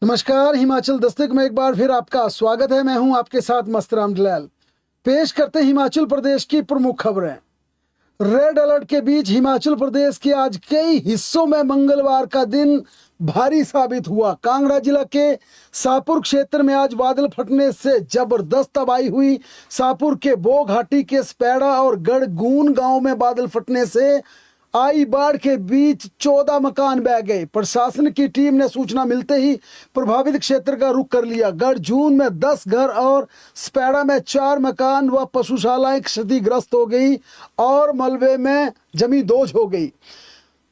नमस्कार। हिमाचल दस्तक में एक बार फिर आपका स्वागत है। मैं हूं आपके साथ मस्तराम दलाल। पेश करते हैं हिमाचल प्रदेश की प्रमुख खबरें। रेड अलर्ट के बीच हिमाचल प्रदेश के आज कई हिस्सों में मंगलवार का दिन भारी साबित हुआ। कांगड़ा जिला के शाहपुर क्षेत्र में आज बादल फटने से जबरदस्त तबाही हुई। शाहपुर के बो घाटी के स्पैडा और गढ़गून गांव में बादल फटने से आई बाढ़ के बीच 14 मकान बह गए। प्रशासन की टीम ने सूचना मिलते ही प्रभावित क्षेत्र का रुख कर लिया। गढ़जून में 10 घर और स्पैडा में 4 मकान व पशुशालाएं क्षतिग्रस्त हो गई और मलबे में जमी दोज हो गई।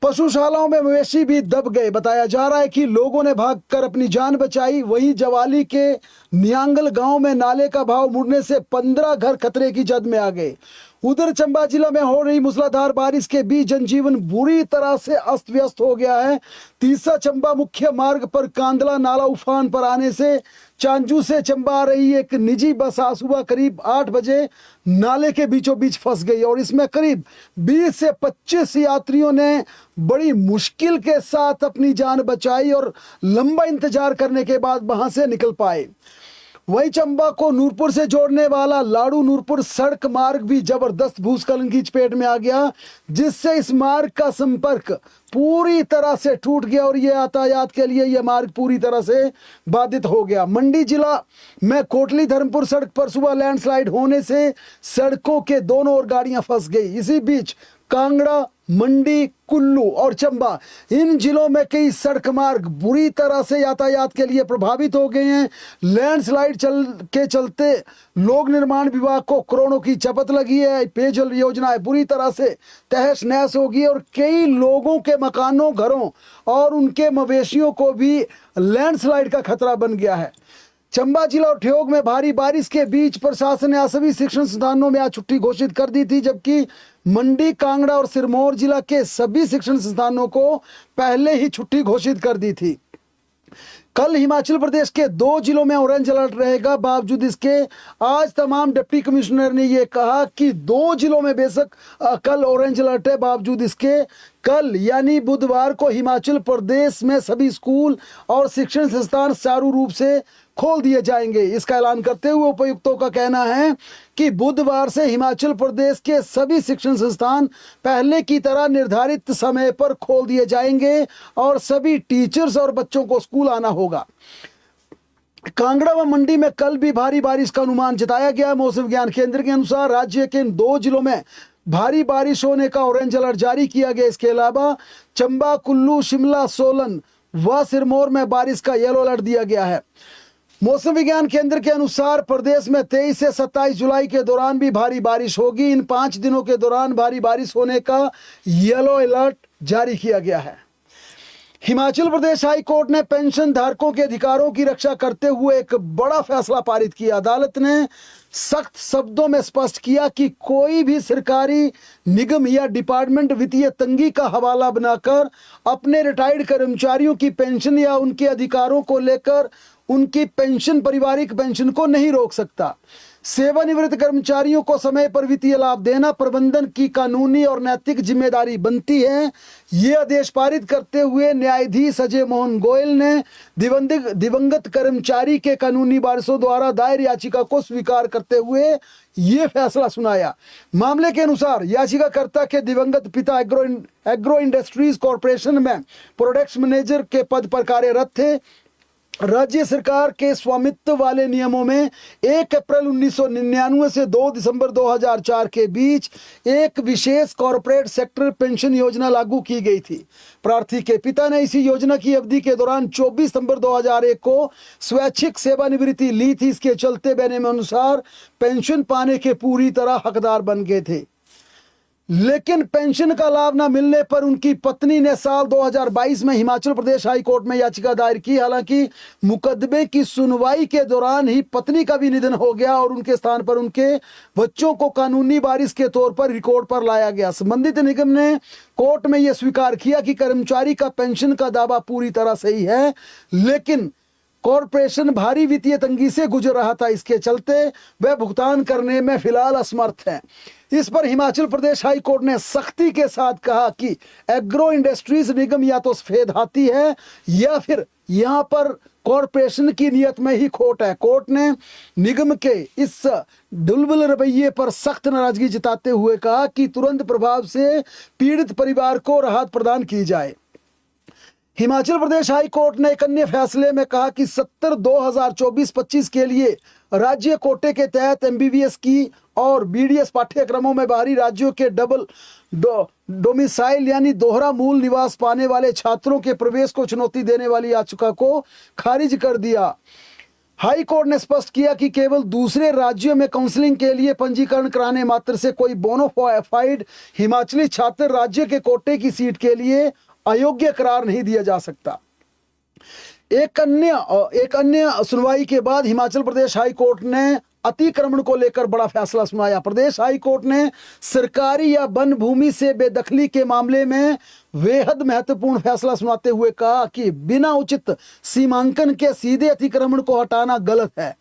पशुशालाओं में मवेशी भी दब गए। बताया जा रहा है कि लोगों ने भागकर अपनी जान बचाई। वहीं जवाली के नियांगल गांव में नाले का बहाव मुड़ने से 15 घर खतरे की जद में आ गए। उधर चंबा जिला में हो रही मूसलाधार बारिश के बीच जनजीवन बुरी तरह से अस्त व्यस्त हो गया है। तीसा चंबा मुख्य मार्ग पर कांदला नाला उफान पर आने से चांजू से चंबा आ रही एक निजी बस आज सुबह करीब 8 बजे नाले के बीचों बीच फंस गई और इसमें करीब 20 से 25 यात्रियों ने बड़ी मुश्किल के साथ अपनी जान बचाई और लंबा इंतजार करने के बाद वहां से निकल पाए। वहीं चंबा को नूरपुर से जोड़ने वाला लाड़ू नूरपुर सड़क मार्ग भी जबरदस्त भूस्खलन की चपेट में आ गया, जिससे इस मार्ग का संपर्क पूरी तरह से टूट गया और ये यातायात के लिए यह मार्ग पूरी तरह से बाधित हो गया। मंडी जिला में कोटली धर्मपुर सड़क पर सुबह लैंडस्लाइड होने से सड़कों के दोनों ओर गाड़ियां फंस गई। इसी बीच कांगड़ा, मंडी, कुल्लू और चंबा इन जिलों में कई सड़क मार्ग बुरी तरह से यातायात के लिए प्रभावित हो गए हैं। लैंडस्लाइड के चलते लोक निर्माण विभाग को करोड़ों की चपत लगी है। पेयजल योजनाएं बुरी तरह से तहस नहस होगी और कई लोगों के मकानों, घरों और उनके मवेशियों को भी लैंडस्लाइड का खतरा बन गया है। चंबा जिला और ठियोग में भारी बारिश के बीच प्रशासन ने आज सभी शिक्षण संस्थानों में आज छुट्टी घोषित कर दी थी, जबकि मंडी, कांगड़ा और सिरमौर जिला के सभी शिक्षण संस्थानों को पहले ही छुट्टी घोषित कर दी थी। कल हिमाचल प्रदेश के 2 जिलों में ऑरेंज अलर्ट रहेगा। बावजूद इसके आज तमाम डिप्टी कमिश्नर ने यह कहा कि 2 जिलों में बेशक कल ऑरेंज अलर्ट है, बावजूद इसके कल यानी बुधवार को हिमाचल प्रदेश में सभी स्कूल और शिक्षण संस्थान सुचारू रूप से खोल दिए जाएंगे। इसका ऐलान करते हुए उपायुक्तों का कहना है कि बुधवार से हिमाचल प्रदेश के सभी शिक्षण संस्थान पहले की तरह निर्धारित समय पर खोल दिए जाएंगे और सभी टीचर्स और बच्चों को स्कूल आना होगा। कांगड़ा व मंडी में कल भी भारी बारिश का अनुमान जताया गया। मौसम विज्ञान केंद्र के अनुसार राज्य के इन 2 जिलों में भारी बारिश होने का ऑरेंज अलर्ट जारी किया गया। इसके अलावा चंबा, कुल्लू, शिमला, सोलन व सिरमौर में बारिश का येलो अलर्ट दिया गया है। मौसम विज्ञान केंद्र के अनुसार प्रदेश में 23 से 27 जुलाई के दौरान भी भारी बारिश होगी। इन 5 दिनों के दौरान भारी बारिश होने का येलो अलर्ट जारी किया गया है। हिमाचल प्रदेश हाई कोर्ट ने पेंशन धारकों के अधिकारों की रक्षा करते हुए एक बड़ा फैसला पारित किया। अदालत ने सख्त शब्दों में स्पष्ट किया कि कोई भी सरकारी निगम या डिपार्टमेंट वित्तीय तंगी का हवाला बनाकर अपने रिटायर्ड कर्मचारियों की पेंशन या उनके अधिकारों को लेकर उनकी पेंशन, पारिवारिक पेंशन को नहीं रोक सकता। सेवानिवृत्त कर्मचारियों को समय पर वित्तीय लाभ देना प्रबंधन की कानूनी और नैतिक जिम्मेदारी बनती है। ये आदेश पारित करते हुए न्यायाधीश अजय मोहन गोयल ने दिवंगत कर्मचारी के कानूनी वारिसों द्वारा दायर याचिका को स्वीकार करते हुए ये फैसला सुनाया। मामले के अनुसार याचिकाकर्ता के दिवंगत पिता एग्रो इंडस्ट्रीज कॉरपोरेशन में प्रोडक्ट्स मैनेजर के पद पर कार्यरत थे। राज्य सरकार के स्वामित्व वाले नियमों में 1 अप्रैल 1999 से 2 दिसंबर 2004 के बीच एक विशेष कॉरपोरेट सेक्टर पेंशन योजना लागू की गई थी। प्रार्थी के पिता ने इसी योजना की अवधि के दौरान 24 सितंबर 2001 को स्वैच्छिक सेवानिवृत्ति ली थी। इसके चलते बयान में अनुसार पेंशन पाने के पूरी तरह हकदार बन गए थे, लेकिन पेंशन का लाभ न मिलने पर उनकी पत्नी ने साल 2022 में हिमाचल प्रदेश हाई कोर्ट में याचिका दायर की। हालांकि मुकदमे की सुनवाई के दौरान ही पत्नी का भी निधन हो गया और उनके स्थान पर उनके बच्चों को कानूनी वारिस के तौर पर रिकॉर्ड पर लाया गया। संबंधित निगम ने कोर्ट में यह स्वीकार किया कि कर्मचारी का पेंशन का दावा पूरी तरह सही है, लेकिन कॉरपोरेशन भारी वित्तीय तंगी से गुजर रहा था। इसके चलते वह भुगतान करने में फिलहाल असमर्थ है। इस पर हिमाचल प्रदेश हाई कोर्ट ने सख्ती के साथ कहा कि एग्रो इंडस्ट्रीज निगम या तो सफेद हाथी है या फिर यहाँ पर कॉरपोरेशन की नीयत में ही खोट है। कोर्ट ने निगम के इस ढुलबुल रवैये पर सख्त नाराजगी जताते हुए कहा कि तुरंत प्रभाव से पीड़ित परिवार को राहत प्रदान की जाए। हिमाचल प्रदेश हाई कोर्ट ने एक अन्य फैसले में कहा कि 70-2024-25 के लिए राज्य कोटे के तहत एमबीबीएस की और बीडीएस पाठ्यक्रमों में बाहरी राज्यों के डबल डोमिसाइल यानी दोहरा मूल निवास पाने वाले छात्रों के प्रवेश को चुनौती देने वाली याचिका को खारिज कर दिया। हाई कोर्ट ने स्पष्ट किया कि केवल दूसरे राज्यों में काउंसलिंग के लिए पंजीकरण कराने मात्र से कोई बोनाफाइड हिमाचली छात्र राज्य के कोटे की सीट के लिए अयोग्य करार नहीं दिया जा सकता। एक अन्य सुनवाई के बाद हिमाचल प्रदेश हाई कोर्ट ने अतिक्रमण को लेकर बड़ा फैसला सुनाया। प्रदेश हाई कोर्ट ने सरकारी या वन भूमि से बेदखली के मामले में बेहद महत्वपूर्ण फैसला सुनाते हुए कहा कि बिना उचित सीमांकन के सीधे अतिक्रमण को हटाना गलत है।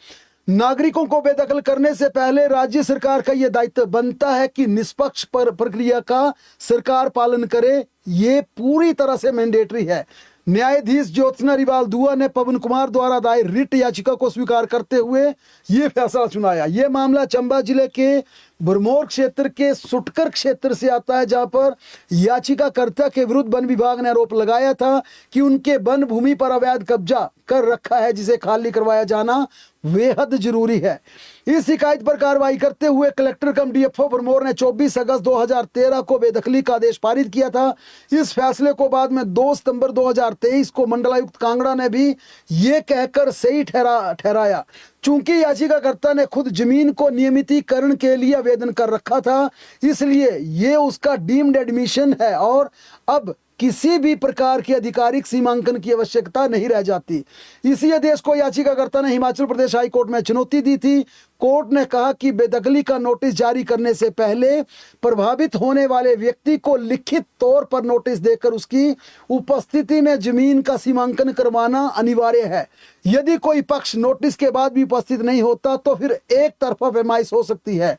नागरिकों को बेदखल करने से पहले राज्य सरकार का यह दायित्व बनता है कि निष्पक्ष प्रक्रिया का सरकार पालन करे। ये पूरी तरह से मैंडेटरी है। न्यायाधीश ज्योत्सना रिवाल दुआ ने पवन कुमार द्वारा दायर रिट याचिका को स्वीकार करते हुए ये फैसला सुनाया। ये मामला चंबा जिले के भरमौर क्षेत्र के सुटकर क्षेत्र से आता है, जहां पर याचिकाकर्ता के विरुद्ध वन विभाग ने आरोप लगाया था कि उनके वन भूमि पर अवैध कब्जा कर रखा है, जिसे खाली करवाया जाना बेहद जरूरी है। इस शिकायत पर कार्रवाई करते हुए कलेक्टर कम डीएफओ भरमौर ने 24 अगस्त 2013 को बेदखली का आदेश पारित किया था। इस फैसले को बाद में 2 सितंबर 2023 को मंडलायुक्त कांगड़ा ने भी ये कहकर सही ठहराया। चूंकि याचिकाकर्ता ने खुद जमीन को नियमितीकरण के लिए आवेदन कर रखा था, इसलिए ये उसका डीम्ड एडमिशन है और अब किसी भी प्रकार के आधिकारिक सीमांकन की आवश्यकता नहीं रह जाती। इसी आदेश को याचिकाकर्ता ने हिमाचल प्रदेश हाई कोर्ट में चुनौती दी थी। कोर्ट ने कहा कि बेदखली का नोटिस जारी करने से पहले प्रभावित होने वाले व्यक्ति को लिखित तौर पर नोटिस देकर उसकी उपस्थिति में जमीन का सीमांकन करवाना अनिवार्य है। यदि कोई पक्ष नोटिस के बाद भी उपस्थित नहीं होता तो फिर एक तरफा पैमाइश हो सकती है।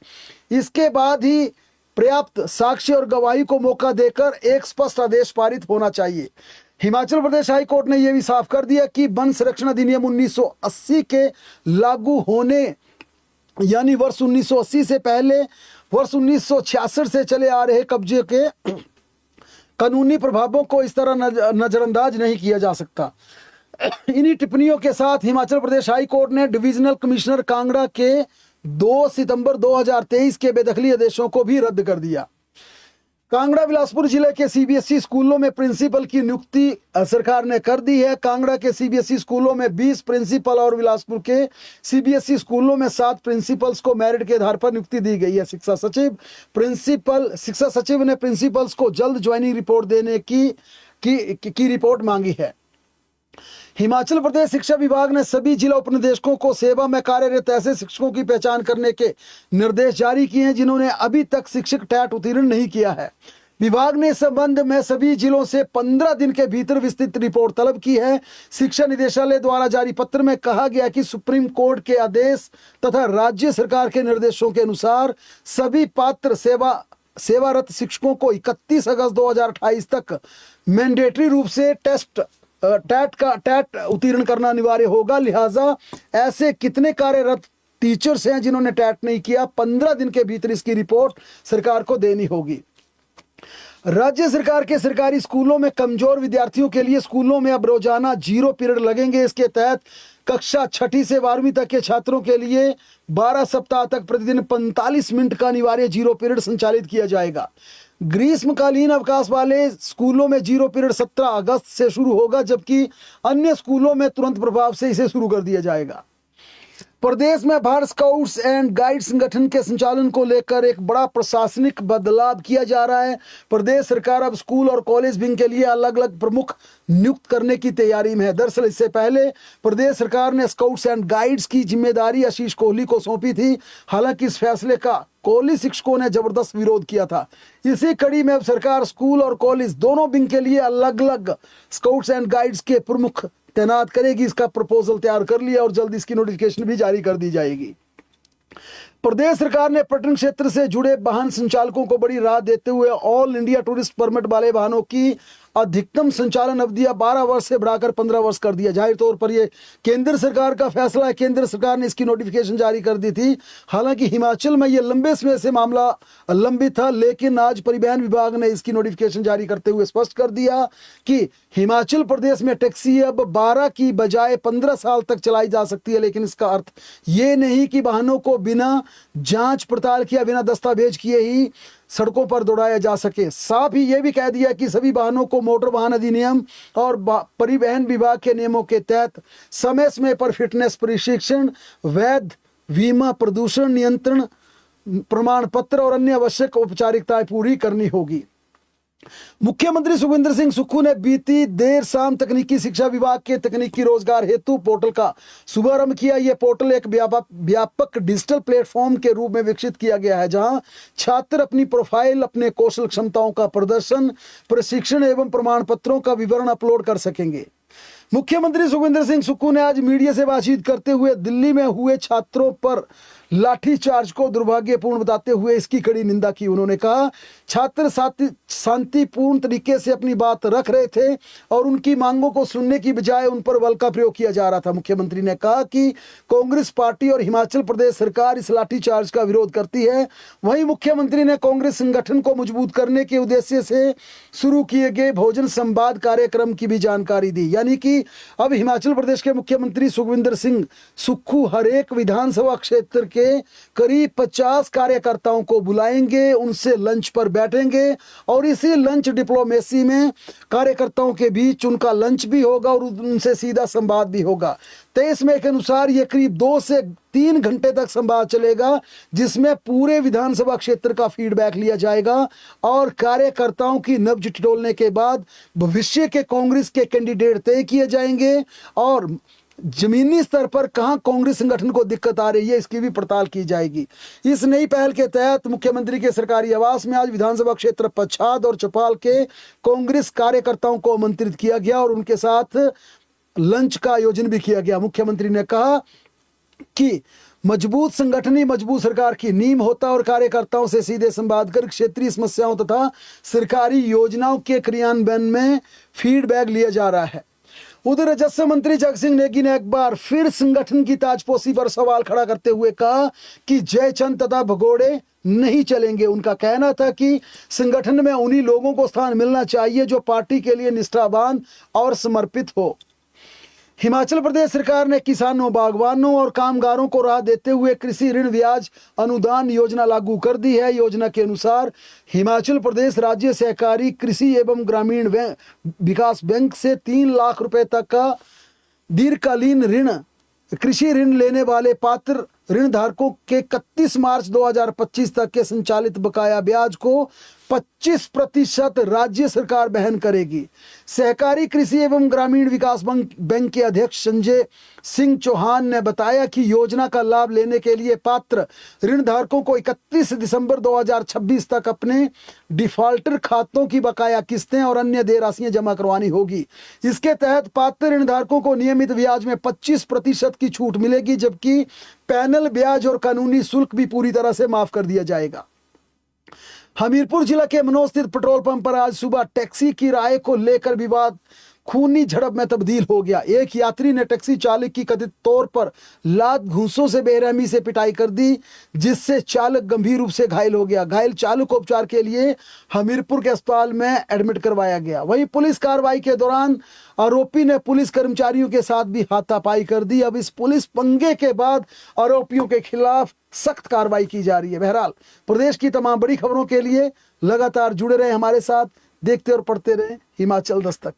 इसके बाद ही पर्याप्त साक्ष्य और गवाही को मौका देकर एक स्पष्ट आदेश पारित होना चाहिए। हिमाचल प्रदेश हाई कोर्ट ने यह भी साफ कर दिया कि वन संरक्षण अधिनियम 1980 के लागू होने यानी वर्ष 1980 से पहले वर्ष 1966 से चले आ रहे कब्जे के कानूनी प्रभावों को इस तरह नजरअंदाज नहीं किया जा सकता। इन्हीं टिप्पणियों के साथ हिमाचल प्रदेश हाई कोर्ट ने डिविजनल कमिश्नर कांगड़ा के 2 सितंबर 2023 के बेदखली आदेशों को भी रद्द कर दिया। कांगड़ा बिलासपुर जिले के सीबीएसई स्कूलों में प्रिंसिपल की नियुक्ति सरकार ने कर दी है। कांगड़ा के सीबीएसई स्कूलों में 20 प्रिंसिपल और बिलासपुर के सीबीएसई स्कूलों में 7 प्रिंसिपल्स को मेरिट के आधार पर नियुक्ति दी गई है। शिक्षा सचिव ने प्रिंसिपल्स को जल्द ज्वाइनिंग रिपोर्ट देने की रिपोर्ट मांगी है। हिमाचल प्रदेश शिक्षा विभाग ने सभी जिला उपनिदेशकों को सेवा में कार्यरत ऐसे शिक्षकों की पहचान करने के निर्देश जारी किए हैं जिन्होंने अभी तक शिक्षक टैट उत्तीर्ण नहीं किया है। विभाग ने इस संबंध में सभी जिलों से 15 दिन के भीतर विस्तृत रिपोर्ट तलब की है। शिक्षा निदेशालय द्वारा जारी पत्र में कहा गया कि सुप्रीम कोर्ट के आदेश तथा राज्य सरकार के निर्देशों के अनुसार सभी पात्र सेवारत शिक्षकों को 31 अगस्त 2028 तक मैंडेटरी रूप से टैट उत्तीर्ण करना अनिवार्य होगा। लिहाजा ऐसे कितने कार्यरत टीचर्स हैं जिन्होंने टैट नहीं किया, 15 दिन के भीतर इसकी रिपोर्ट सरकार को देनी होगी। राज्य सरकार के सरकारी स्कूलों में कमजोर विद्यार्थियों के लिए स्कूलों में अब रोजाना 0 पीरियड लगेंगे। इसके तहत कक्षा 6ठी से 12वीं तक के छात्रों के लिए 12 सप्ताह तक प्रतिदिन 45 मिनट का अनिवार्य 0 पीरियड संचालित किया जाएगा। ग्रीष्मकालीन अवकाश वाले स्कूलों में 0 पीरियड 17 अगस्त से शुरू होगा, जबकि अन्य स्कूलों में तुरंत प्रभाव से इसे शुरू कर दिया जाएगा। प्रदेश में भारत स्काउट्स एंड गाइड संगठन के संचालन को लेकर एक बड़ा प्रशासनिक बदलाव किया जा रहा है। प्रदेश सरकार अब स्कूल और कॉलेज विंग के लिए अलग अलग प्रमुख नियुक्त करने की तैयारी में है। दरअसल इससे पहले प्रदेश सरकार ने स्काउट्स एंड गाइड्स की जिम्मेदारी आशीष कोहली को सौंपी थी। हालांकि इस फैसले का कॉलेज शिक्षकों ने जबरदस्त विरोध किया था। इसी कड़ी में अब सरकार स्कूल और कॉलेज दोनों विंग के लिए अलग अलग स्काउट्स एंड गाइड्स के प्रमुख तैनात करेगी। इसका प्रपोजल तैयार कर लिया और जल्द इसकी नोटिफिकेशन भी जारी कर दी जाएगी। प्रदेश सरकार ने पर्यटन क्षेत्र से जुड़े वाहन संचालकों को बड़ी राहत देते हुए ऑल इंडिया टूरिस्ट परमिट वाले वाहनों की अधिकतम संचालन अवधियां 12 वर्ष से बढ़ाकर 15 वर्ष कर दिया। जाहिर तौर पर यह केंद्र सरकार का फैसला है, केंद्र सरकार ने इसकी नोटिफिकेशन जारी कर दी थी। हालांकि हिमाचल में यह लंबे समय से मामला लंबित था, लेकिन आज परिवहन विभाग ने इसकी नोटिफिकेशन जारी करते हुए स्पष्ट कर दिया कि हिमाचल प्रदेश में टैक्सी अब 12 की बजाय 15 साल तक चलाई जा सकती है। लेकिन इसका अर्थ ये नहीं कि वाहनों को बिना जांच पड़ताल किया, बिना दस्तावेज किए ही सड़कों पर दौड़ाया जा सके। साथ ही यह भी कह दिया कि सभी वाहनों को मोटर वाहन अधिनियम और परिवहन विभाग के नियमों के तहत समय समय पर फिटनेस प्रशिक्षण, वैध बीमा, प्रदूषण नियंत्रण प्रमाण पत्र और अन्य आवश्यक औपचारिकताएं पूरी करनी होगी। मुख्यमंत्री सुखविंदर सिंह सुक्खू ने बीती देर शाम तकनीकी शिक्षा विभाग के तकनीकी रोजगार हेतु पोर्टल का शुभारंभ किया। यह पोर्टल एक व्यापक डिजिटल प्लेटफॉर्म के रूप में विकसित किया गया है, जहां छात्र अपनी प्रोफाइल, अपने कौशल क्षमताओं का प्रदर्शन, प्रशिक्षण एवं प्रमाण पत्रों का विवरण अपलोड कर सकेंगे। मुख्यमंत्री सुखविंदर सिंह सुक्खू ने आज मीडिया से बातचीत करते हुए दिल्ली में हुए छात्रों पर लाठीचार्ज को दुर्भाग्यपूर्ण बताते हुए इसकी कड़ी निंदा की। उन्होंने कहा, छात्र शांतिपूर्ण तरीके से अपनी बात रख रहे थे और उनकी मांगों को सुनने की बजाय उन पर बल का प्रयोग किया जा रहा था। मुख्यमंत्री ने कहा कि कांग्रेस पार्टी और हिमाचल प्रदेश सरकार इस लाठीचार्ज का विरोध करती है। वहीं मुख्यमंत्री ने कांग्रेस संगठन को मजबूत करने के उद्देश्य से शुरू किए गए भोजन संवाद कार्यक्रम की भी जानकारी दी। यानी कि अब हिमाचल प्रदेश के मुख्यमंत्री सुखविंदर सिंह सुक्खू हर एक विधानसभा क्षेत्र के करीब 50 कार्यकर्ताओं को बुलाएंगे, उनसे लंच पर बैठेंगे और इसी लंच डिप्लोमेसी में कार्यकर्ताओं के बीच उनका लंच भी होगा और उनसे सीधा संवाद भी होगा। 23 मई के अनुसार यह करीब 2 से 3 घंटे तक संवाद चलेगा, जिसमें पूरे विधानसभा क्षेत्र का फीडबैक लिया जाएगा और कार्यकर्ताओं की नब्ज टटोलने के बाद भविष्य के कांग्रेस के कैंडिडेट तय किए जाएंगे और जमीनी स्तर पर कहां कांग्रेस संगठन को दिक्कत आ रही है इसकी भी पड़ताल की जाएगी। इस नई पहल के तहत मुख्यमंत्री के सरकारी आवास में आज विधानसभा क्षेत्र पच्छाद और चौपाल के कांग्रेस कार्यकर्ताओं को आमंत्रित किया गया और उनके साथ लंच का आयोजन भी किया गया। मुख्यमंत्री ने कहा कि मजबूत संगठन ही मजबूत सरकार की नींव होता और कार्यकर्ताओं से सीधे संवाद कर क्षेत्रीय समस्याओं तथा सरकारी योजनाओं के क्रियान्वयन में फीडबैक लिया जा रहा है। उधर राजस्व मंत्री जगसिंह नेगी ने एक बार फिर संगठन की ताजपोशी पर सवाल खड़ा करते हुए कहा कि जयचंद तथा भगोड़े नहीं चलेंगे। उनका कहना था कि संगठन में उन्हीं लोगों को स्थान मिलना चाहिए जो पार्टी के लिए निष्ठावान और समर्पित हो। हिमाचल प्रदेश सरकार ने किसानों, बागवानों और कामगारों को राहत देते हुए कृषि ऋण ब्याज अनुदान योजना लागू कर दी है। योजना के अनुसार हिमाचल प्रदेश राज्य सहकारी कृषि एवं ग्रामीण विकास बैंक से 3 लाख रुपए तक का दीर्घकालीन ऋण, कृषि ऋण लेने वाले पात्र ऋण धारकों के 31 मार्च 2025 तक के संचालित बकाया ब्याज को 25% राज्य सरकार वहन करेगी। सहकारी कृषि एवं ग्रामीण विकास बैंक के अध्यक्ष संजय सिंह चौहान ने बताया कि योजना का लाभ लेने के लिए पात्र ऋण धारकों को 31 दिसंबर 2026 तक अपने डिफॉल्टर खातों की बकाया किस्तें और अन्य देय राशियां जमा करवानी होगी। इसके तहत पात्र ऋण धारकों को नियमित ब्याज में 25% की छूट मिलेगी, जबकि पैनल ब्याज और कानूनी शुल्क भी पूरी तरह से माफ कर दिया जाएगा। हमीरपुर जिला के मनोज स्थित पेट्रोल पंप पर आज सुबह टैक्सी किराए को लेकर विवाद खूनी झड़प में तब्दील हो गया। एक यात्री ने टैक्सी चालक की कथित तौर पर लात घूंसों से बेरहमी से पिटाई कर दी, जिससे चालक गंभीर रूप से घायल हो गया। घायल चालक को उपचार के लिए हमीरपुर के अस्पताल में एडमिट करवाया गया। वहीं पुलिस कार्रवाई के दौरान आरोपी ने पुलिस कर्मचारियों के साथ भी हाथापाई कर दी। अब इस पुलिस पंगे के बाद आरोपियों के खिलाफ सख्त कार्रवाई की जा रही है। बहरहाल प्रदेश की तमाम बड़ी खबरों के लिए लगातार जुड़े रहे हमारे साथ, देखते और पढ़ते रहे हिमाचल दस्तक।